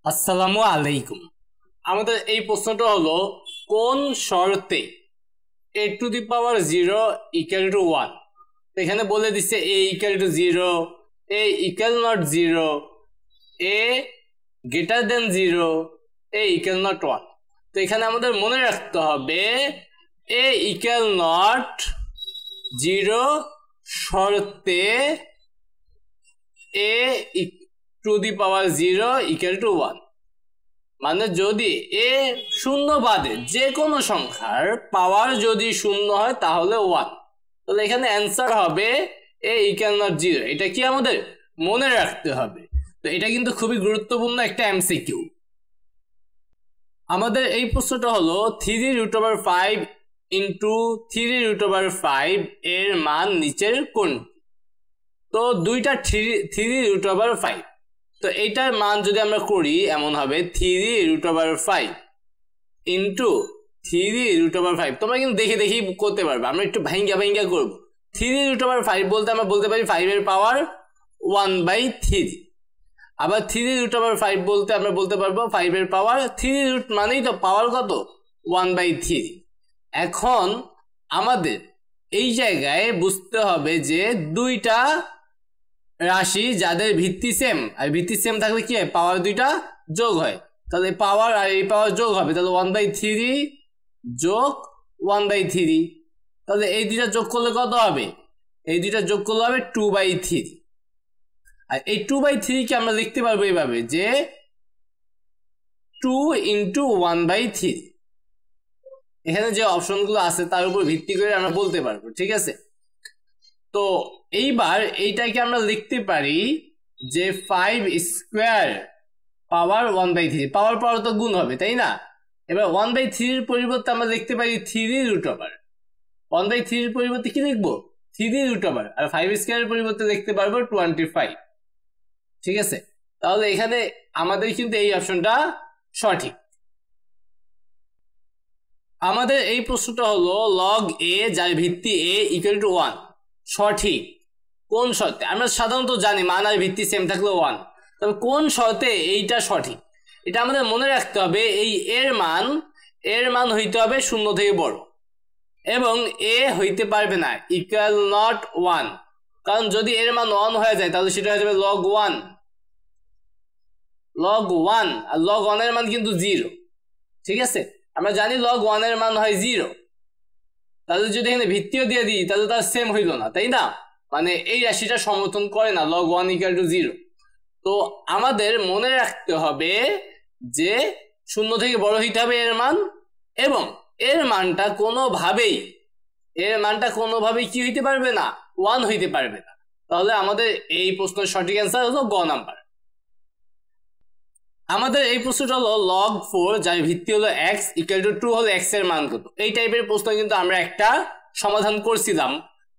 আসসালামু আলাইকুম। আমাদের এই প্রশ্নটা হলো, কোন শর্তে a to the power 0 equal to 1? এখানে বলে দিচ্ছে a equal to 0, a equal not 0, a greater than 0, a equal not 1। তো এখানে আমাদের মনে রাখতে হবে a ইকুয়াল নট 0 শর্তে a to the power 0 equal to 1। মানে যদি এ শূন্য বাদে যে কোনো সংখ্যার পাওয়ার যদি শূন্য হয় তাহলে 1, তাহলে এখানে অ্যান্সার হবে এ ইকুয়াল নট 0। এটা কি আমাদের মনে রাখতে হবে। তো এটা কিন্তু খুবই গুরুত্বপূর্ণ একটা এমসিকিউ। আমাদের এই প্রশ্নটা হলো 3√5 ইন্টু 3√5 এর মান নিচের কোনটি? তো দুইটা 3√5, তো এইটার মান যদি আমরা করি এমন হবে 3√5 ইন্টু 3√5। তোমরা কিন্তু দেখে দেখেই করতে পারবে, আমরা একটু ভাঙ্গা ভাঙ্গা করবো। 3√5 বলতে আমরা বলতে পারি 5 এর পাওয়ার 1/3। আবার 3√5 বলতে আমরা বলতে পারবো 5 এর পাওয়ার 3 মানেই তো পাওয়ার কত? 1/3। এখন আমাদের এই জায়গায় বুঝতে হবে যে দুইটা রাশি যাদের ভিত্তি সেম, আর ভিত্তি সেম থাকলে কি হয়? পাওয়ার দুইটা যোগ হয়। তাহলে পাওয়ার আর এই পাওয়ার যোগ হবে, তাহলে 1/3 যোগ 1/3। তাহলে এই দুইটা যোগ করলে কত হবে? এই দুইটা যোগ করলে হবে 2/3। আর এই 2/3 কে আমরা লিখতে পারবো এইভাবে যে 2 ইন্টু 1/3। এখানে যে অপশনগুলো আছে তার উপর ভিত্তি করে আমরা বলতে পারবো, ঠিক আছে? তো এইবার এইটাকে আমরা লিখতে পারি যে 5 স্কোয়ার পাওয়ার 1/3। পাওয়ার পাওয়ার তো গুণ হবে, তাই না? এবার 1/3 এর পরিবর্তে আমরা লিখতে পারি 3√ওভার। 1/3 এর পরিবর্তে কি লিখবো? 3√ওভার। আর 5 স্কোয়ারের পরিবর্তে লিখতে পারবো 25। ঠিক আছে, তাহলে এখানে আমাদের কিন্তু এই অপশনটা সঠিক। আমাদের এই প্রশ্নটা হলো লগ এ যার ভিত্তি a ইকুয়াল টু 1 সঠিক কোন শর্তে? আমরা সাধারণত জানি মান আর ভিত্তি সেম থাকলে 1, তবে কোন শর্তে এইটা সঠিক এটা আমাদের মনে রাখতে হবে। এই এর মান হইতে হবে 0 থেকে বড়, এবং a হইতে পারবে না ইকুয়াল নট 1, কারণ যদি এর মান 1 হয়ে যায় তাহলে সেটা হয়ে যাবে লগ 1। আর লগ 1 এর মান কিন্তু 0, ঠিক আছে? আমরা জানি লগ 1 এর মান হয় 0, তাহলে যদি এখানে ভিত্তিও দিয়ে দিই তাহলে তার সেম হইল না, তাই না? মানে এই রাশিটা সমর্থন করে না লগ 1 ইকুয়াল টু 0। তো আমাদের মনে রাখতে হবে যে 0 থেকে বড় হইতে হবে এর মান, এবং এর মানটা কোনোভাবেই কি হইতে পারবে না? 1 হইতে পারবে না। তাহলে আমাদের এই প্রশ্নের সঠিক অ্যান্সার হলো গ নাম্বার। আমাদের এই প্রশ্নটা হলো লগ 4 যার ভিত্তি হলো x ইকুয়াল টু 2 হলো x এর মান কত? এই টাইপের প্রশ্ন কিন্তু আমরা একটা সমাধান করছিলাম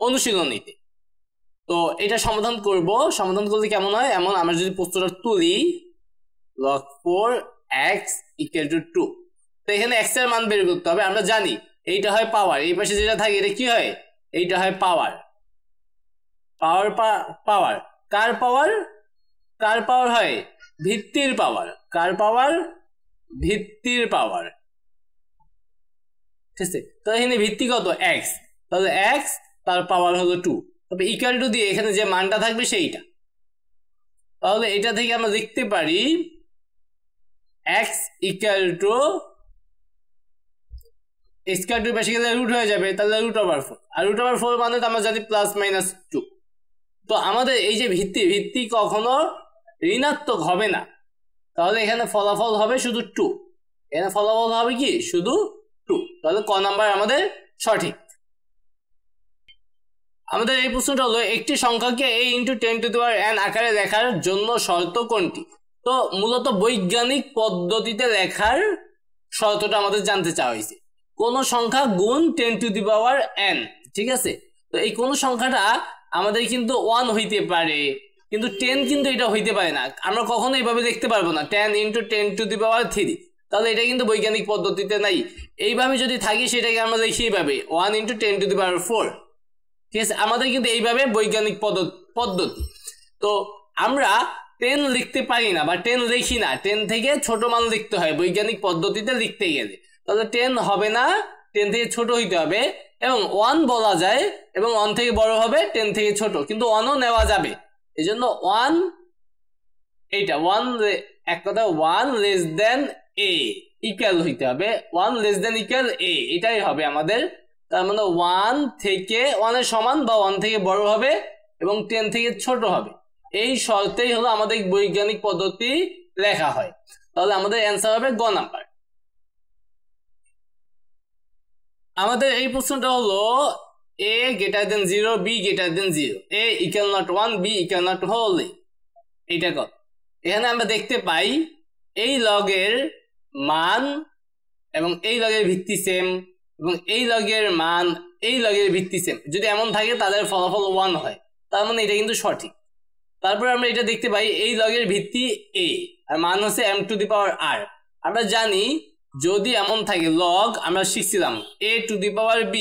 অনুশীলনীতে। তো এটা সমাধান করলে কেমন হয়? এমন আমরা যদি প্রশ্নটা তুলি log 4x ইকুয়াল টু 2, তো এখানে x এর মান বের করতে হবে। আমরা জানি এইটা হয় পাওয়ার, এই পাশে যেটা থাকে এটা কি হয়? এইটা হয় পাওয়ার। কার পাওয়ার হয়? ভিত্তির পাওয়ার। কার পাওয়ার? ভিত্তির পাওয়ার, ঠিক আছে? তো এখানে ভিত্তি কত? x, তাহলে x তার পাওয়ার হলো 2, তবে ইকুয়াল টু দিয়ে এখানে যে মানটা থাকবে সেইটা। তাহলে এটা থেকে আমরা লিখতে পারি x ইকুয়াল টু স্কয়ার টু পাশে গেলে রুট হয়ে যাবে, তাহলে √4। আর √4 মানে তো আমরা জানি +-2। তো আমাদের এই যে ভিত্তি কখনো ঋণাত্মক হবে না, তাহলে এখানে ফলাফল হবে শুধু 2। এখানে ফলাফল হবে কি? শুধু 2। তাহলে ক নাম্বার আমাদের সঠিক। আমাদের এই প্রশ্নটা হলো একটি সংখ্যাকে a × 10⁻n আকারে লেখার জন্য শর্ত কোনটি? তো মূলত বৈজ্ঞানিক পদ্ধতিতে লেখার শর্তটা আমাদের জানতে চাওয়া হয়েছে। কোন সংখ্যা গুণ 10⁻n, ঠিক আছে? তো এই কোন সংখ্যাটা আমাদের কিন্তু 1 হইতে পারে, কিন্তু 10 কিন্তু এটা হইতে পারে না। আমরা কখনো এইভাবে দেখতে পারবো না 10 × 10⁻3, তাহলে এটা কিন্তু বৈজ্ঞানিক পদ্ধতিতে নাই। এইভাবে যদি থাকি সেটাকে আমরা লিখি এইভাবে 1 × 10⁻4, ঠিক আছে? আমাদের কিন্তু এইভাবে বৈজ্ঞানিক পদ্ধতি। তো আমরা 10 লিখতে পারি না বা 10 লিখি না, 10 থেকে ছোট মান লিখতে হয় বৈজ্ঞানিক পদ্ধতিতে লিখতে গেলে, তাহলে 10 হবে না, 10 থেকে ছোট হইতে হবে। এবং 1 বলা যায়, এবং 1 থেকে বড় হবে 10 থেকে ছোট, কিন্তু 1ও নেওয়া যাবে। এই জন্য 1 এইটা 1 এক কথা 1 লেস দেন a ইকুয়াল হইতে হবে, 1 লেস দেন ইকুয়াল a, এটাই হবে আমাদের। তার মানে 1 থেকে 1 এর সমান বা 1 থেকে বড় হবে এবং 10 থেকে ছোট হবে, এই শর্তেই হলো আমাদের বৈজ্ঞানিক পদ্ধতি লেখা হয়। তাহলে আমাদের অ্যান্সার হবে গ নাম্বার। আমাদের এই প্রশ্নটা হলো a greater than 0, b greater than 0, a equal not 1, b equal not whole। এইটা কত? এখানে আমরা দেখতে পাই এই লগের মান এবং এই লগের ভিত্তি সেম, এবং এই লগের মান এই লগের ভিত্তি সেম, যদি এমন থাকে তাদের ফলাফল 1 হয়, তার মানে এটা কিন্তু সঠিক। তারপরে আমরা এটা দেখতে পাই এই লগের ভিত্তি a আর মান হচ্ছে m to the power r। আমরা জানি যদি এমন থাকে লগ, আমরা শিখছিলাম a to the power b,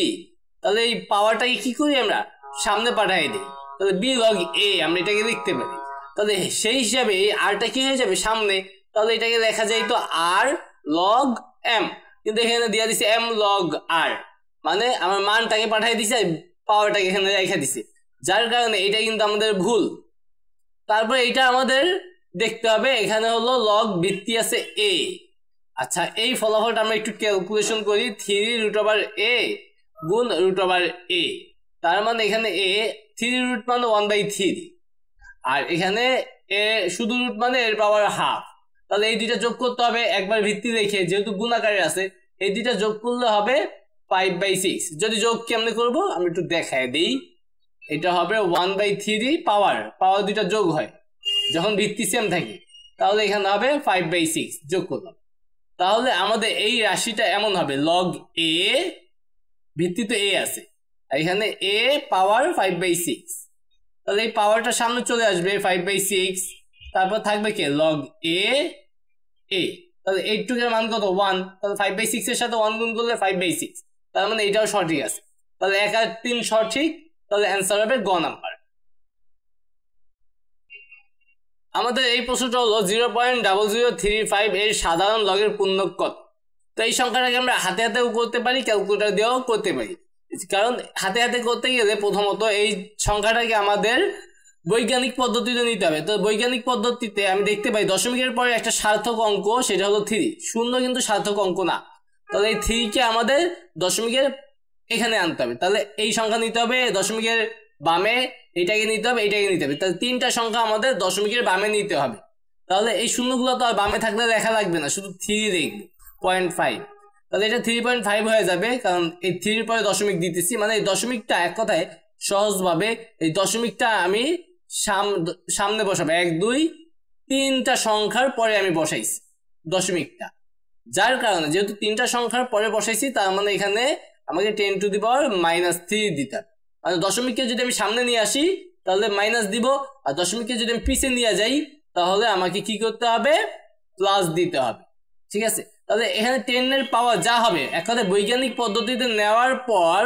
তাহলে এই পাওয়ারটাকে কি করি আমরা সামনে পাঠাই দিই, তাহলে b log a আমরা এটাকে লিখতে পারি। তাহলে সেই হিসাবে এই rটা কি হয়ে যাবে সামনে, তাহলে এটাকে লেখা যায় তো r log m, কিন্তু এখানে দিয়ে দিছে m log r, মানে আমার মানটাকে পাঠাই দিছে আর পাওয়ারটাকে এখানে রেখে দিছে, যার কারণে এটা কিন্তু আমাদের ভুল। তারপর এটা আমাদের দেখতে হবে, এখানে হলো লগ ভিত্তি আছে a। আচ্ছা, এই ফলাফলটা আমরা একটু ক্যালকুলেশন করি, 3 রুট ওভার a গুণ রুট ওভার a, তার মানে এখানে a 3 রুট মানে 1/3, আর এখানে a শুধু রুট মানে এর পাওয়ার হাফ। তাহলে এই দুইটা যোগ করতে হবে একবার ভিত্তি রেখে, যেহেতু গুণাকারে আছে এই দুইটা যোগ করলে হবে 5/6। যদি যোগ কেমনে করবো আমি একটু দেখায় দিই, এটা হবে 1/3 পাওয়ার দুইটা যোগ হয় যখন ভিত্তি সেম থাকে, তাহলে এখানে হবে 5/6 যোগ করলাম। তাহলে আমাদের এই রাশিটা এমন হবে লগ a, ভিত্তি তো a আছে, এখানে a পাওয়ার 5/6, তাহলে এই পাওয়ারটা সামনে চলে আসবে 5/6, তারপর থাকবে কি লগ a, তাহলে 8 এর মান কত 1, তাহলে 5/6 এর সাথে 1 গুণ করলে 5/6, তার মানে এটাও সঠিক আছে। তাহলে 1 আর 3 সঠিক, তাহলে অ্যান্সার হবে গ নাম্বার। আমাদের এই প্রশ্নটা হলো 0.0035 এর সাধারণ লগের পূর্ণক কত। তো এই সংখ্যাটাকে আমরা হাতে হাতেও করতে পারি, ক্যালকুলেটর দিয়েও করতে পারি, কারণ হাতে হাতে করতে গেলে প্রথমত এই সংখ্যাটাকে আমাদের বৈজ্ঞানিক পদ্ধতিতে নিতে হবে। তো বৈজ্ঞানিক পদ্ধতিতে আমি দেখতে পাই দশমিকের পরে একটা সার্থক অঙ্ক, সেটা হলো 3, শূন্য কিন্তু সার্থক অঙ্ক না, তাহলে এই 3 কে আমাদের দশমিকের এখানে আনতে হবে। তাহলে এই সংখ্যা নিতে হবে দশমিকের বামে, এটাকে নিতে হবে, এটাকে নিতে হবে, তাহলে 3টা সংখ্যা আমাদের দশমিকের বামে নিতে হবে। তাহলে এই শূন্যগুলো তো আর বামে থাকলে লেখা লাগবে না, শুধু 3 দেখবো 0.5, তাহলে এটা 3.5 হয়ে যাবে, কারণ এই 3 পরে দশমিক দিতেছি, মানে এই দশমিকটা এক কথায় সহজভাবে এই দশমিকটা আমি সামনে বসাবো, 1 2 3টা সংখ্যার পরে আমি বসাইছি দশমিকটা, যার কারণে যেহেতু 3টা সংখ্যার পরে বসাইছি তার মানে এখানে আমাকে 10 টু দি পাওয়ার -3 দিতে হবে। মানে দশমিককে যদি আমি সামনে নিয়ে আসি তাহলে মাইনাস দিব, আর দশমিককে যদি আমি পিছিয়ে নিয়ে যাই তাহলে আমাকে কি করতে হবে প্লাস দিতে হবে, ঠিক আছে। তাহলে এখানে 10 এর পাওয়ার যা হবে এক কথায় বৈজ্ঞানিক পদ্ধতিতে নেওয়ার পর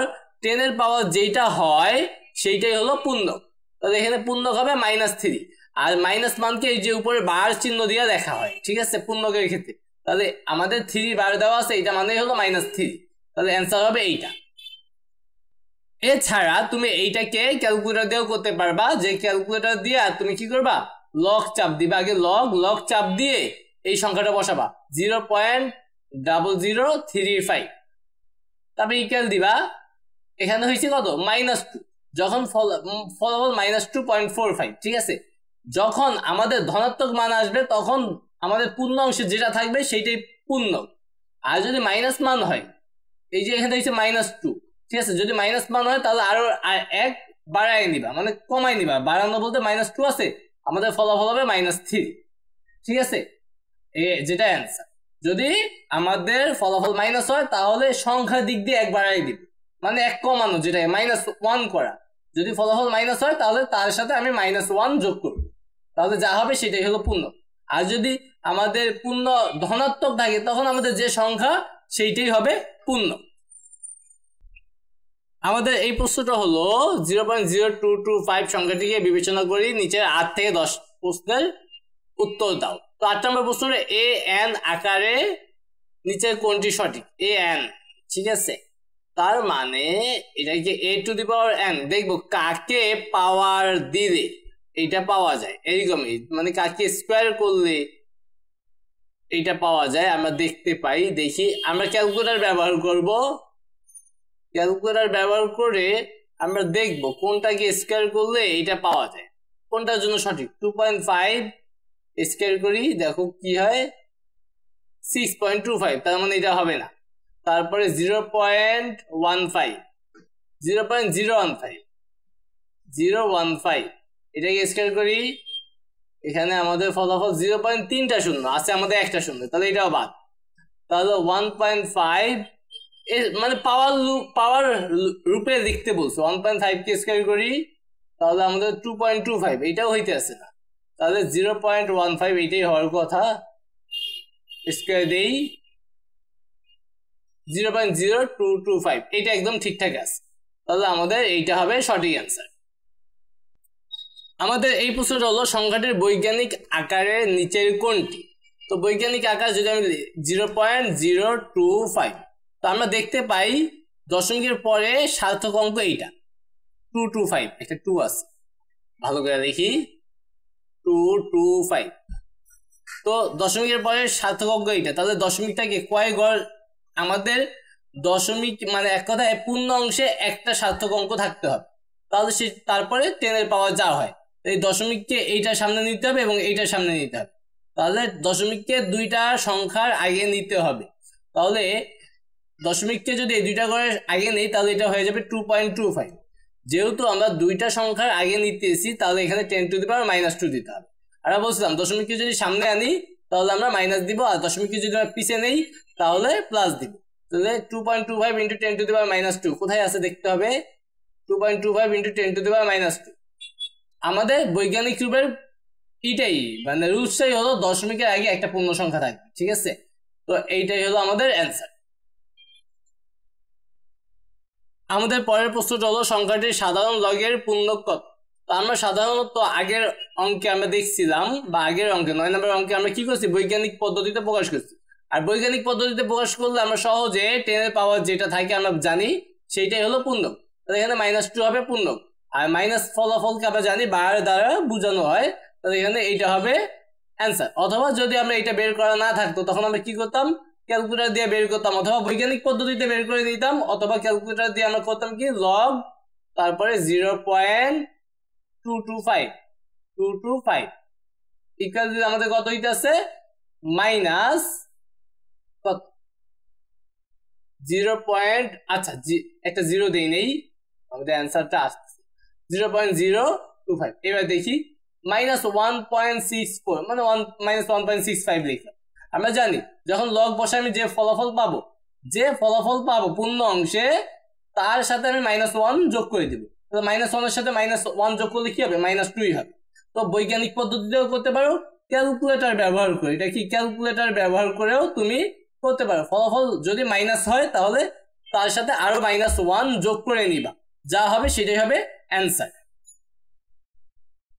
10 এর পাওয়ার যেটা হয় সেইটাই হলো পূর্ণক, তাহলে এখানে পূর্ণক হবে -3, আর মাইনাস মানকে এই যে উপরে বার চিহ্ন দিয়ে দেখা হয়, ঠিক আছে, পূর্ণকের ক্ষেত্রে। তাহলে আমাদের 3 বার দেওয়া আছে, এটা মানেই হলো -3, তাহলে অ্যান্সার হবে এইটা। এছাড়া তুমি এইটাকে ক্যালকুলেটর দিয়েও করতে পারবা, যে ক্যালকুলেটর দিয়ে তুমি কি করবা লগ চাপ দিবা, আগে লগ চাপ দিয়ে এই সংখ্যাটা বসাবা 0.0035, তারপরে ইকুয়াল দিবা, এখানে হয়েছে কত -2, যখন ফলাফল -2.45, ঠিক আছে। যখন আমাদের ধনাত্মক মান আসবে তখন আমাদের পূর্ণ অংশে যেটা থাকবে সেইটাই পূর্ণ, আর যদি মাইনাস মান হয়, এই যে এখানে হচ্ছে -2, ঠিক আছে, যদি মাইনাস মান হয় তাহলে আরো 1 বাড়াই নিবা, মানে কমাই নিবা, বাড়ানো বলতে -2 আছে, আমাদের ফলাফল হবে -3, ঠিক আছে, যেটা অ্যান্সার। যদি আমাদের ফলাফল মাইনাস হয় তাহলে সংখ্যার দিক দিয়ে 1 বাড়াই দিব, মানে 1 কমানো, যেটা -1 করা। যদি ফলাফল মাইনাস হয় তাহলে তার সাথে আমি -1 যোগ করব, তাহলে যা হবে সেটাই হলো পূর্ণ। আর যদি আমাদের পূর্ণ ধনাত্মক থাকে তখন আমাদের যে সংখ্যা সেইটাই হবে পূর্ণ। আমাদের এই প্রশ্নটা হলো 0.0225 সংখ্যাটিকে বিবেচনা করি নিচের 8 থেকে 10 প্রশ্নের উত্তর দাও। তো 8 নম্বর প্রশ্ন, এ এন আকারে নিচের কোনটি সঠিক? এ এন, ঠিক আছে, তার মানে এটা কি এ টু দি পাওয়ার এন। দেখবো কাকে পাওয়ার দিলে এইটা পাওয়া যায়, এরকমই মানে কাকে স্কোয়ার করলে এইটা পাওয়া যায় আমরা দেখতে পাই। দেখি আমরা ক্যালকুলেটর ব্যবহার করব, ক্যালকুলেটর ব্যবহার করে আমরা দেখব কোনটাকে স্কোয়ার করলে এইটা পাওয়া যায়, কোনটার জন্য সঠিক। 2.5 স্কোয়ার করি, দেখো কি হয় 6.25, তার মানে এটা হবে না। তারপরে 0.15 0.015 এটাকে স্কোয়ার করি, এখানে আমাদের ফলাফল 0.3টা শূন্য আছে, আমাদের একটা শূন্য, তাহলে এটাও বাদ। তাহলে 1.5 মানে পাওয়ার রূপে লিখতে বলছো, 1.5 কে স্কোয়ার করি তাহলে আমাদের 2.25, এটাও হইতে আছে না, তাহলে 0.15 এইটাই হওয়ার কথা। স্কোয়ার দেই 0.0225, এটা একদম ঠিকঠাক আছে, তাহলে আমাদের এইটা হবে সঠিক অ্যান্সার। আমাদের এই প্রশ্নটা হলো সংখ্যাটির বৈজ্ঞানিক আকারের নিচের কোনটি? তো বৈজ্ঞানিক আকার যদি আমি 0.025, তো আমরা দেখতে পাই দশমিকের পরে সার্থক অঙ্ক এইটা 225, একটা 2 আছে, ভালো করে দেখি 225। তো দশমিকের পরে সার্থক অঙ্ক এইটা, তাহলে দশমিকটাকে কয় ঘর, আমাদের দশমিক মানে এক কথায় পূর্ণ অংশে একটা সার্থক অঙ্ক থাকতে হবে, তাহলে সে তারপরে 10 পাওয়ার যা হয়, এই দশমিককে এইটার সামনে নিতে হবে এবং এইটার সামনে নিতে হবে, তাহলে দশমিককে দুইটা সংখ্যার আগে নিতে হবে। তাহলে দশমিককে যদি এই দুইটা ঘরের আগে নেই তাহলে এটা হয়ে যাবে 2.25। যেহেতু আমরা দুইটা সংখ্যার আগে নিতেছি তাহলে এখানে 10⁻² দিতে হবে। আর বলছিলাম দশমিককে যদি সামনে আনি তাহলে আমরা মাইনাস দিব, আর দশমিককে যদি আমরা পিছে নেই তাহলে প্লাস দিব। তাহলে 2.25 × 10⁻², কোথায় আছে দেখতে হবে, 2.25 × 10⁻²। আমাদের বৈজ্ঞানিক রূপের এটাই মানে রুলসটাই হলো দশমিকের আগে একটা পূর্ণ সংখ্যা থাকবে, ঠিক আছে। তো এইটাই হলো আমাদের অ্যান্সার। আমাদের পরের প্রশ্নটা হলো সংখ্যাটির সাধারণ লগের পূর্ণক কত? তো আমরা সাধারণত আগের অঙ্কে আমরা দেখছিলাম, বা আগের অঙ্কে 9 নম্বর অঙ্কে আমরা কি করছি, বৈজ্ঞানিক পদ্ধতিতে প্রকাশ করছি। আর বৈজ্ঞানিক পদ্ধতিতে প্রকাশ করলে আমরা সহজে 10 এর পাওয়ার যেটা থাকে আমরা জানি সেইটাই হলো পূর্ণক। তাহলে এখানে -2 হবে পূর্ণক, আর মাইনাস ফলাফলকে আমরা জানি বার দ্বারা বোঝানো হয়, তাহলে এখানে এইটা হবে অ্যান্সার। অথবা যদি আমরা এটা বের করা না থাকতো তখন আমরা কি করতাম, ক্যালকুলেটর দিয়ে বের করতাম, অথবা বৈজ্ঞানিক পদ্ধতিতে বের করে নিতাম, অথবা ক্যালকুলেটর দিয়ে আমরা করতাম কি লগ তারপরে 0.225 ইকুয়াল দিলে আমাদের কত হইতাছে মাইনাস কত 0. আচ্ছা একটা 0 দেই নেই, আমাদের অ্যান্সারটা আসছে 0.025। এবার দেখি -1.64 মানে -1.65 লিখলাম। আমরা জানি যখন লগ বসাই আমি যে ফলাফল পাবো পূর্ণ অংশে তার সাথে আমি -1 যোগ করে দিব, -1 এর সাথে -1 যোগ করলে কি হবে, -2 হবে। তো বৈজ্ঞানিক পদ্ধতিতেও করতে পারো, ক্যালকুলেটর ব্যবহার করে, এটা কি ক্যালকুলেটর ব্যবহার করেও তুমি করতে পারো। ফলাফল যদি মাইনাস হয় তাহলে তার সাথে আরো -1 যোগ করে নিবা, যা হবে সেটাই হবে অ্যান্সার।